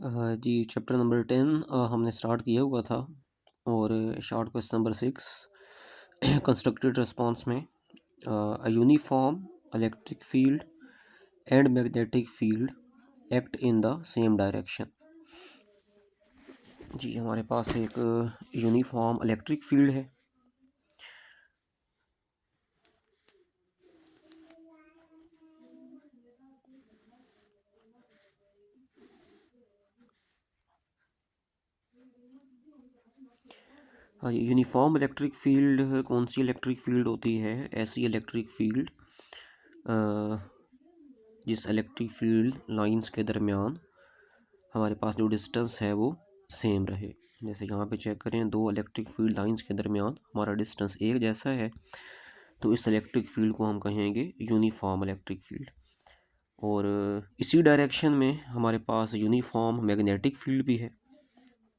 जी chapter number 10 हमने start किया हुआ था और short question number 6 constructed response में uniform electric field and magnetic field act in the same direction. जी हमारे पास एक यूनिफॉर्म इलेक्ट्रिक फील्ड है। हाँ जी, यूनिफॉर्म इलेक्ट्रिक फील्ड कौन सी इलेक्ट्रिक फील्ड होती है? ऐसी इलेक्ट्रिक फील्ड जिस इलेक्ट्रिक फील्ड लाइंस के दरमियान हमारे पास जो डिस्टेंस है वो सेम रहे। जैसे यहाँ पे चेक करें, दो इलेक्ट्रिक फील्ड लाइंस के दरमियान हमारा डिस्टेंस एक जैसा है, तो इस इलेक्ट्रिक फील्ड को हम कहेंगे यूनिफॉर्म इलेक्ट्रिक फील्ड। और इसी डायरेक्शन में हमारे पास यूनिफॉर्म मैग्नेटिक फील्ड भी है।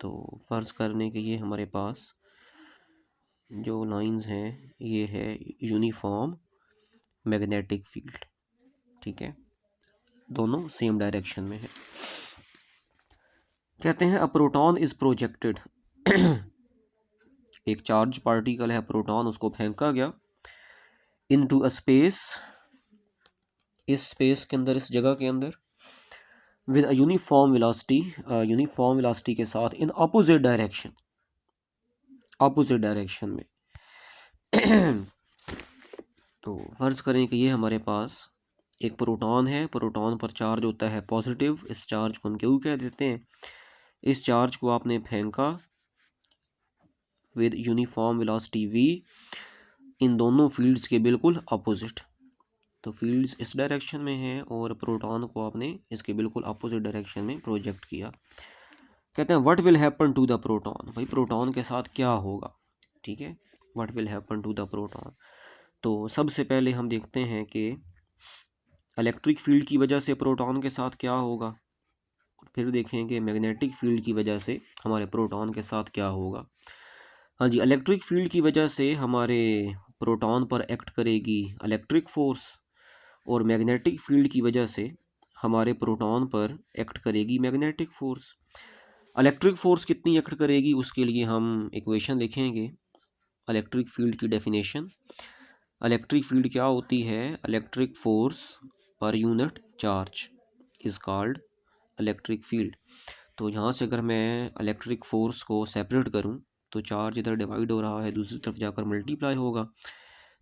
तो फ़र्ज़ करने के ये हमारे पास जो लाइंस हैं ये है यूनिफॉर्म मैग्नेटिक फील्ड, ठीक है, दोनों सेम डायरेक्शन में है। कहते हैं अ प्रोटॉन इज़ प्रोजेक्टेड एक चार्ज पार्टिकल है प्रोटॉन, उसको फेंका गया इनटू अ स्पेस, इस स्पेस के अंदर, इस जगह के अंदर, विद अ यूनिफॉर्म वेलोसिटी के साथ in opposite direction, opposite direction में। तो फ़र्ज़ करें कि ये हमारे पास एक प्रोटॉन है, प्रोटॉन पर चार्ज होता है पॉजिटिव, इस चार्ज को हम क्यू कह देते हैं। इस चार्ज को आपने फेंका विद यूनिफॉर्म वेलोसिटी v इन दोनों फील्ड्स के बिल्कुल अपोजिट। तो फील्ड्स इस डायरेक्शन में है और प्रोटॉन को आपने इसके बिल्कुल अपोजिट डायरेक्शन में प्रोजेक्ट किया। कहते हैं what will happen to the proton, भाई प्रोटॉन के साथ क्या होगा, ठीक है, what will happen to the proton. तो सबसे पहले हम देखते हैं कि इलेक्ट्रिक फील्ड की वजह से प्रोटॉन के साथ क्या होगा, फिर देखेंगे मैग्नेटिक फील्ड की वजह से हमारे प्रोटॉन के साथ क्या होगा। हाँ जी, इलेक्ट्रिक फील्ड की वजह से हमारे प्रोटॉन पर एक्ट करेगी इलेक्ट्रिक फोर्स, और मैग्नेटिक फील्ड की वजह से हमारे प्रोटॉन पर एक्ट करेगी मैग्नेटिक फोर्स। इलेक्ट्रिक फोर्स कितनी एक्ट करेगी उसके लिए हम इक्वेशन लिखेंगे। इलेक्ट्रिक फील्ड की डेफिनेशन, इलेक्ट्रिक फील्ड क्या होती है? Electric force per unit charge is called electric field. तो यहाँ से अगर मैं इलेक्ट्रिक फोर्स को सेपरेट करूँ तो चार्ज इधर डिवाइड हो रहा है, दूसरी तरफ जाकर मल्टीप्लाई होगा,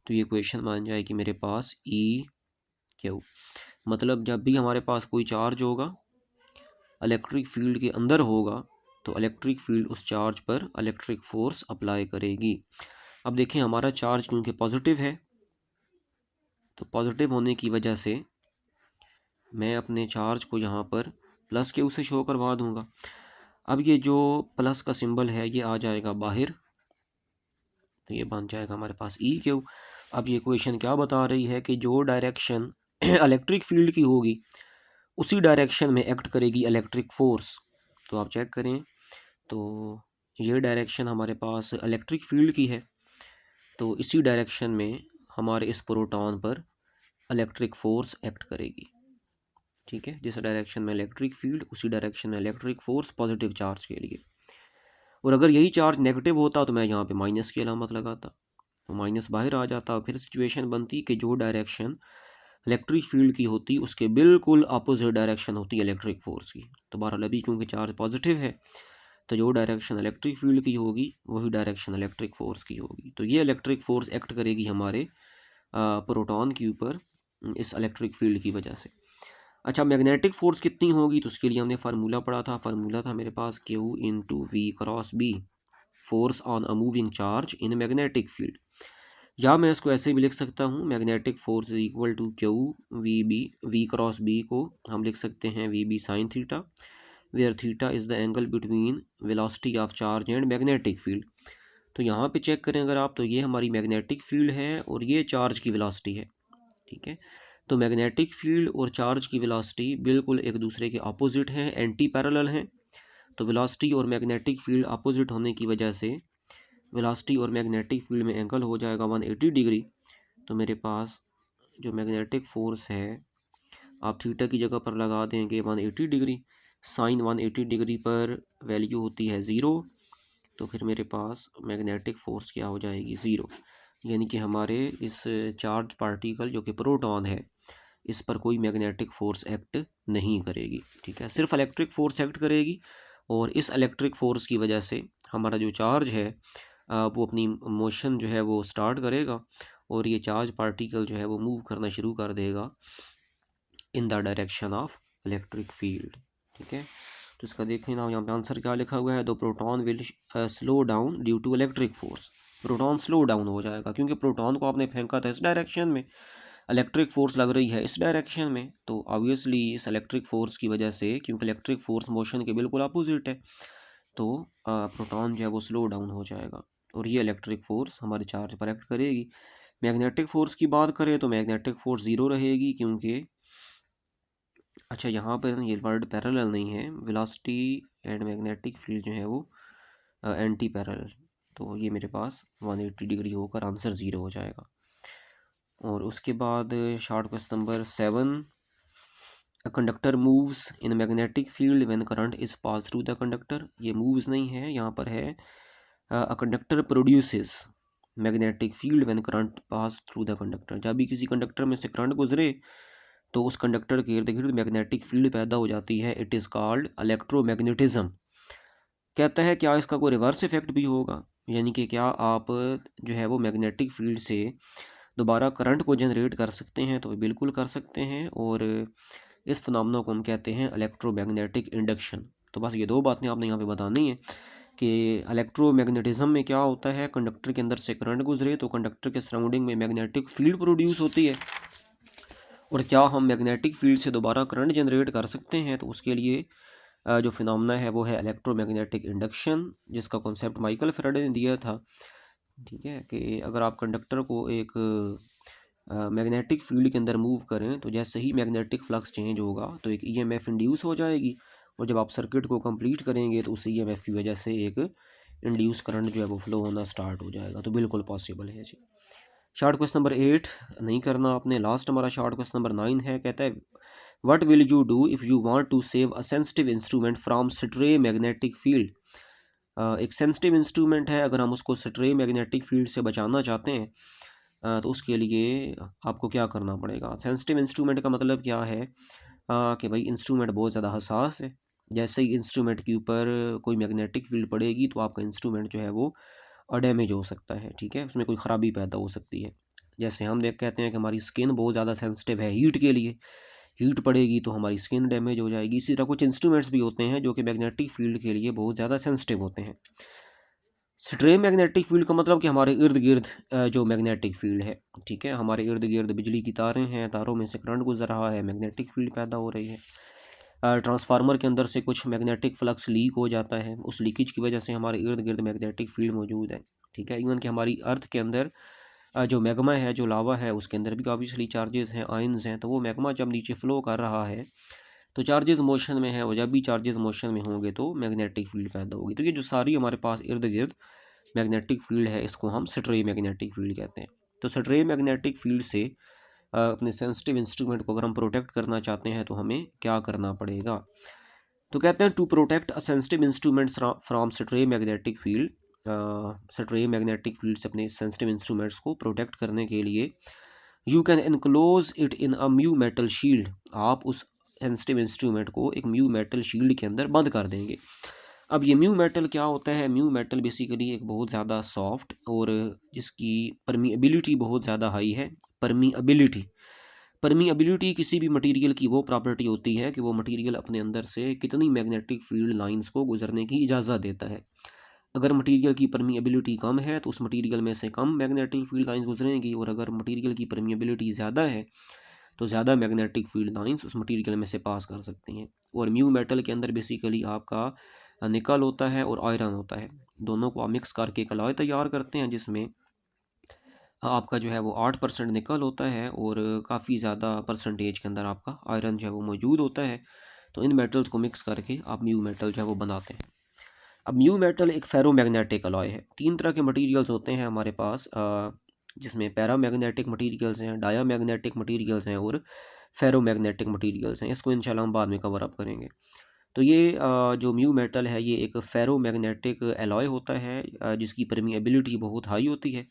तो ये इक्वेशन बन जाएगी मेरे पास ई क्यू। मतलब जब भी हमारे पास कोई चार्ज होगा इलेक्ट्रिक फील्ड के अंदर होगा तो इलेक्ट्रिक फील्ड उस चार्ज पर इलेक्ट्रिक फोर्स अप्लाई करेगी। अब देखें हमारा चार्ज क्योंकि पॉजिटिव है, तो पॉजिटिव होने की वजह से मैं अपने चार्ज को यहाँ पर प्लस के उसे शो करवा दूंगा। अब ये जो प्लस का सिंबल है ये आ जाएगा बाहर, तो ये बन जाएगा हमारे पास ई क्यू। अब ये इक्वेशन क्या बता रही है कि जो डायरेक्शन इलेक्ट्रिक फील्ड की होगी उसी डायरेक्शन में एक्ट करेगी इलेक्ट्रिक फोर्स। तो आप चेक करें, तो ये डायरेक्शन हमारे पास इलेक्ट्रिक फील्ड की है, तो इसी डायरेक्शन में हमारे इस प्रोटॉन पर इलेक्ट्रिक फोर्स एक्ट करेगी, ठीक है। जिस डायरेक्शन में इलेक्ट्रिक फील्ड उसी डायरेक्शन में इलेक्ट्रिक फोर्स पॉजिटिव चार्ज के लिए। और अगर यही चार्ज नेगेटिव होता तो मैं यहाँ पे माइनस की अलामत लगाता, तो माइनस बाहर आ जाता, फिर सिचुएशन बनती कि जो डायरेक्शन इलेक्ट्रिक फील्ड की होती उसके बिल्कुल अपोजिट डायरेक्शन होती इलेक्ट्रिक फोर्स की। तो बहरहाल अभी क्योंकि चार्ज पॉजिटिव है तो जो डायरेक्शन इलेक्ट्रिक फील्ड की होगी वही डायरेक्शन इलेक्ट्रिक फोर्स की होगी। तो ये इलेक्ट्रिक फोर्स एक्ट करेगी हमारे प्रोटॉन के ऊपर इस इलेक्ट्रिक फील्ड की वजह से। अच्छा, मैग्नेटिक फोर्स कितनी होगी तो उसके लिए हमने फार्मूला पढ़ा था, फार्मूला था मेरे पास q into v cross B, force on a moving charge in magnetic field. या मैं इसको ऐसे भी लिख सकता हूँ, magnetic force is equal to q v B, v cross B को हम लिख सकते हैं v B sine theta, where theta is the angle between velocity of charge and magnetic field. तो यहाँ पे चेक करें अगर आप, तो ये हमारी मैग्नेटिक फील्ड है और ये चार्ज की वेलोसिटी है, ठीक है। तो मैग्नेटिक फील्ड और चार्ज की वेलोसिटी बिल्कुल एक दूसरे के अपोजिट हैं, एंटी पैरेलल हैं। तो वेलोसिटी और मैग्नेटिक फील्ड अपोजिट होने की वजह से वेलोसिटी और मैग्नेटिक फील्ड में एंगल हो जाएगा 180 डिग्री। तो मेरे पास जो मैग्नेटिक फोर्स है आप थीटा की जगह पर लगा देंगे 180 डिग्री। साइन 180 डिग्री पर वैल्यू होती है ज़ीरो, तो फिर मेरे पास मैग्नेटिक फ़ोर्स क्या हो जाएगी, ज़ीरो। यानी कि हमारे इस चार्ज पार्टिकल जो कि प्रोटॉन है, इस पर कोई मैग्नेटिक फ़ोर्स एक्ट नहीं करेगी, ठीक है, सिर्फ इलेक्ट्रिक फ़ोर्स एक्ट करेगी। और इस इलेक्ट्रिक फ़ोर्स की वजह से हमारा जो चार्ज है वो अपनी मोशन जो है वो स्टार्ट करेगा, और ये चार्ज पार्टिकल जो है वो मूव करना शुरू कर देगा in the direction of electric field, ठीक है। तो इसका देखें ना, यहाँ पे आंसर क्या लिखा हुआ है, दो proton will slow down due to electric force. Proton slow down हो जाएगा क्योंकि प्रोटॉन को आपने फेंका था इस डायरेक्शन में, इलेक्ट्रिक फोर्स लग रही है इस डायरेक्शन में, तो ऑब्वियसली इस इलेक्ट्रिक फोर्स की वजह से, क्योंकि इलेक्ट्रिक फोर्स मोशन के बिल्कुल अपोजिट है, तो प्रोटॉन जो है वो स्लो डाउन हो जाएगा, और ये इलेक्ट्रिक फोर्स हमारे चार्ज पर एक्ट करेगी। मैग्नेटिक फोर्स की बात करें तो मैग्नेटिक फोर्स ज़ीरो रहेगी, क्योंकि अच्छा यहाँ पर ये वर्ड पैरेलल नहीं है, वेलोसिटी एंड मैग्नेटिक फील्ड जो है वो एंटी पैरेलल, तो ये मेरे पास 180 डिग्री होकर आंसर ज़ीरो हो जाएगा। और उसके बाद short question number 7, a conductor moves in magnetic field when current is pass through the conductor. ये मूव्स नहीं है, यहाँ पर है a conductor produces magnetic field when current pass through the conductor. जब भी किसी कंडक्टर में से करंट गुजरे तो उस कंडक्टर के इर्द गिर्द मैग्नेटिक फील्ड पैदा हो जाती है, इट इज़ कॉल्ड इलेक्ट्रोमैग्नेटिज्म। कहता है क्या इसका कोई रिवर्स इफेक्ट भी होगा, यानी कि क्या आप जो है वो मैग्नेटिक फील्ड से दोबारा करंट को जनरेट कर सकते हैं, तो बिल्कुल कर सकते हैं, और इस फिनोमेना को हम कहते हैं इलेक्ट्रोमैग्नेटिक इंडक्शन। तो बस ये दो बातें आपने यहाँ पे बतानी है कि इलेक्ट्रोमैग्नेटिज्म में क्या होता है, कंडक्टर के अंदर से करंट गुजरे तो कंडक्टर के सराउंडिंग में मैग्नेटिक फील्ड प्रोड्यूस होती है, और क्या हम मैग्नेटिक फील्ड से दोबारा करंट जनरेट कर सकते हैं, तो उसके लिए जो फिनोमेना है वो है इलेक्ट्रोमैग्नेटिक इंडक्शन, जिसका कॉन्सेप्ट माइकल फैराडे ने दिया था, ठीक है, कि अगर आप कंडक्टर को एक मैग्नेटिक फील्ड के अंदर मूव करें तो जैसे ही मैग्नेटिक फ्लक्स चेंज होगा तो एक ईएमएफ इंड्यूस हो जाएगी, और जब आप सर्किट को कंप्लीट करेंगे तो उस ईएमएफ की वजह से एक इंड्यूस करंट जो है वो फ्लो होना स्टार्ट हो जाएगा। तो बिल्कुल पॉसिबल है जी। शॉर्ट क्वेश्चन नंबर 8 नहीं करना आपने, लास्ट हमारा शॉर्ट क्वेश्चन नंबर 9 है। कहता है what will you do if you want to save a sensitive instrument from stray magnetic field. एक सेंसिटिव इंस्ट्रूमेंट है, अगर हम उसको स्ट्रे मैग्नेटिक फील्ड से बचाना चाहते हैं तो उसके लिए आपको क्या करना पड़ेगा। सेंसिटिव इंस्ट्रूमेंट का मतलब क्या है कि भाई इंस्ट्रूमेंट बहुत ज़्यादा हसास है, जैसे ही इंस्ट्रूमेंट के ऊपर कोई मैग्नेटिक फील्ड पड़ेगी तो आपका इंस्ट्रूमेंट जो है वो डैमेज हो सकता है, ठीक है, उसमें कोई ख़राबी पैदा हो सकती है। जैसे हम देख कहते हैं कि हमारी स्किन बहुत ज़्यादा सेंसिटिव है हीट के लिए, हीट पड़ेगी तो हमारी स्किन डैमेज हो जाएगी। इसी तरह कुछ इंस्ट्रूमेंट्स भी होते हैं जो कि मैग्नेटिक फील्ड के लिए बहुत ज़्यादा सेंसिटिव होते हैं। स्ट्रे मैग्नेटिक फील्ड का मतलब कि हमारे इर्द गिर्द जो मैग्नेटिक फील्ड है, ठीक है, हमारे इर्द गिर्द बिजली की तारें हैं, तारों में से करंट गुजर रहा है, मैग्नेटिक फील्ड पैदा हो रही है। ट्रांसफार्मर के अंदर से कुछ मैग्नेटिक फ्लक्स लीक हो जाता है, उस लीकेज की वजह से हमारे इर्द गिर्द मैग्नेटिक फील्ड मौजूद है, ठीक है। इवन कि हमारी अर्थ के अंदर जो मैग्मा है, जो लावा है, उसके अंदर भी ऑब्वियसली चार्जेस हैं, आयंस हैं, तो वो मैग्मा जब नीचे फ्लो कर रहा है तो चार्जेस मोशन में है, और जब भी चार्जेस मोशन में होंगे तो मैग्नेटिक फील्ड पैदा होगी। तो ये जो सारी हमारे पास इर्द गिर्द मैग्नेटिक फील्ड है, इसको हम स्ट्रे मैग्नेटिक फील्ड कहते हैं। तो स्ट्रे मैग्नेटिक फील्ड से अपने सेंसिटिव इंस्ट्रूमेंट को अगर हम प्रोटेक्ट करना चाहते हैं तो हमें क्या करना पड़ेगा। तो कहते हैं to protect a sensitive instrument from stray magnetic field, stray magnetic field से अपने सेंसिटिव इंस्ट्रूमेंट्स को प्रोटेक्ट करने के लिए you can enclose it in a mu metal shield. आप उस सेंसिटिव इंस्ट्रूमेंट को एक म्यू मेटल शील्ड के अंदर बंद कर देंगे। अब ये म्यू मेटल क्या होता है, म्यू मेटल बेसिकली एक बहुत ज़्यादा सॉफ्ट और जिसकी परमीएबिलिटी बहुत ज़्यादा हाई है। परमीएबिलिटी, परमीएबिलिटी किसी भी मटेरियल की वो प्रॉपर्टी होती है कि वो मटेरियल अपने अंदर से कितनी मैग्नेटिक फील्ड लाइंस को गुजरने की इजाज़त देता है। अगर मटेरियल की परमीएबिलिटी कम है तो उस मटेरियल में से कम मैग्नेटिक फील्ड लाइंस गुजरेंगी, और अगर मटेरियल की परमीएबिलिटी ज़्यादा है तो ज़्यादा मैग्नेटिक फील्ड लाइंस उस मटेरियल में से पास कर सकती हैं। और म्यू मेटल के अंदर बेसिकली आपका निकल होता है और आयरन होता है, दोनों को आप मिक्स करके एक अलॉय तैयार करते हैं, जिसमें आपका जो है वो 8% निकल होता है और काफ़ी ज़्यादा परसेंटेज के अंदर आपका आयरन जो है वो मौजूद होता है। तो इन मेटल्स को मिक्स करके आप म्यू मेटल जो है वो बनाते हैं। अब म्यू मेटल एक फेरोमैग्नेटिक अलॉय है। तीन तरह के मटेरियल्स होते हैं हमारे पास, जिसमें पैरामैग्नेटिक मटेरियल्स हैं, डायामैग्नेटिक मटेरियल्स हैं और फेरोमैग्नेटिक मटेरियल्स हैं। इसको इंशाल्लाह हम बाद में कवर अप करेंगे। तो ये जो म्यू मेटल है ये एक फेरो मैग्नेटिक एलॉय होता है जिसकी परमिएबिलिटी बहुत हाई होती है,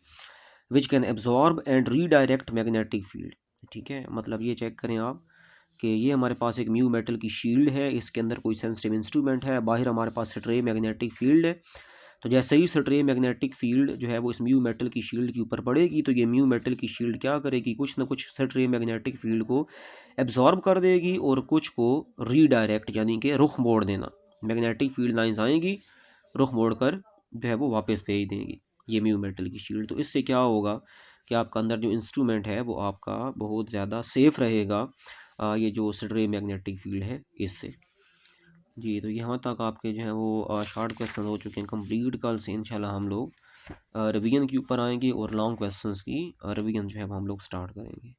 which can absorb and redirect magnetic field. ठीक है, मतलब ये चेक करें आप कि ये हमारे पास एक म्यू मेटल की शील्ड है, इसके अंदर कोई सेंसिटिव इंस्ट्रूमेंट है, बाहर हमारे पास स्ट्रे मैग्नेटिक फील्ड है। तो जैसे ही स्ट्रे मैग्नेटिक फील्ड जो है वो इस म्यू मेटल की शील्ड के ऊपर पड़ेगी तो ये म्यू मेटल की शील्ड क्या करेगी, कुछ ना कुछ स्ट्रे मैग्नेटिक फील्ड को एब्जॉर्ब कर देगी और कुछ को रीडायरेक्ट यानी कि रुख मोड़ देना। मैग्नेटिक फील्ड लाइंस आएंगी, रुख मोड़ कर जो है वो वापस भेज देंगी ये म्यू मेटल की शील्ड। तो इससे क्या होगा कि आपका अंदर जो इंस्ट्रूमेंट है वो आपका बहुत ज़्यादा सेफ रहेगा ये जो स्ट्रे मैग्नेटिक फील्ड है इससे। जी, तो यहाँ तक आपके जो है वो शॉर्ट क्वेश्चन हो चुके हैं कंप्लीट। कल से इंशाल्लाह हम लोग रिवीजन के ऊपर आएंगे और लॉन्ग क्वेश्चंस की रिवीजन जो है वो हम लोग स्टार्ट करेंगे।